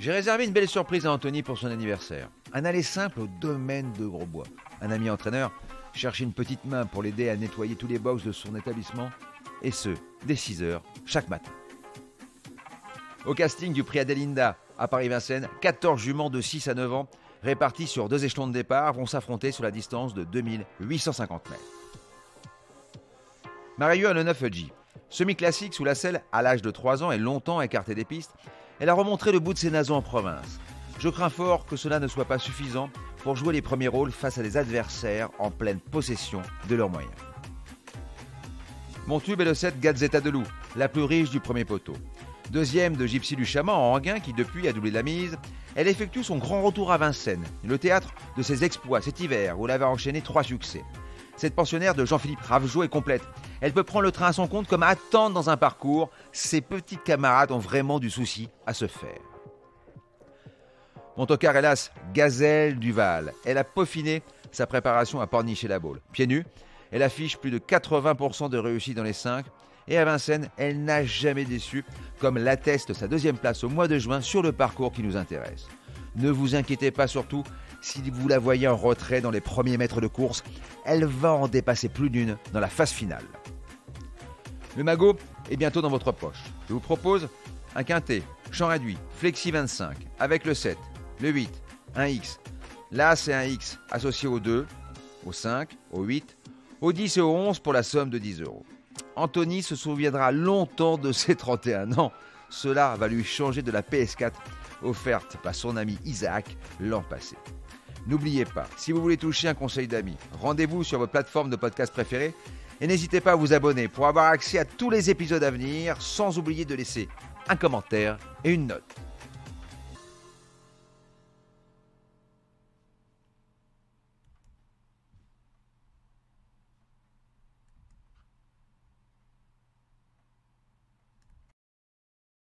J'ai réservé une belle surprise à Anthony pour son anniversaire. Un aller simple au domaine de Grosbois. Un ami entraîneur cherchait une petite main pour l'aider à nettoyer tous les box de son établissement, et ce, dès 6h chaque matin. Au casting du prix Adelinda à Paris-Vincennes, 14 juments de 6 à 9 ans, répartis sur 2 échelons de départ, vont s'affronter sur la distance de 2850 mètres. Marieux a le 9G. Semi-classique sous la selle à l'âge de 3 ans et longtemps écartée des pistes, elle a remontré le bout de ses naseaux en province. Je crains fort que cela ne soit pas suffisant pour jouer les premiers rôles face à des adversaires en pleine possession de leurs moyens. Mon tube est le 7 Gazzetta de Loup, la plus riche du premier poteau. Deuxième de Gypsy du Chaman en Anguin qui depuis a doublé la mise, elle effectue son grand retour à Vincennes, le théâtre de ses exploits cet hiver où elle avait enchaîné 3 succès. Cette pensionnaire de Jean-Philippe Ravgeot est complète. Elle peut prendre le train à son compte comme à attendre dans un parcours. Ses petits camarades ont vraiment du souci à se faire. Mon tocard, hélas, Gazelle Duval. Elle a peaufiné sa préparation à Pornichet-la-Baule. Pieds nus, elle affiche plus de 80% de réussite dans les 5. Et à Vincennes, elle n'a jamais déçu, comme l'atteste sa 2e place au mois de juin sur le parcours qui nous intéresse. Ne vous inquiétez pas surtout, si vous la voyez en retrait dans les premiers mètres de course, elle va en dépasser plus d'une dans la phase finale. Le magot est bientôt dans votre poche. Je vous propose un quintet, champ réduit, flexi 25, avec le 7, le 8, un X. L'As et un X associés au 2, au 5, au 8, au 10 et au 11 pour la somme de 10 €. Anthony se souviendra longtemps de ses 31 ans. Cela va lui changer de la PS4 offerte par son ami Isaac l'an passé. N'oubliez pas, si vous voulez toucher un conseil d'amis, rendez-vous sur votre plateforme de podcast préférée et n'hésitez pas à vous abonner pour avoir accès à tous les épisodes à venir, sans oublier de laisser un commentaire et une note.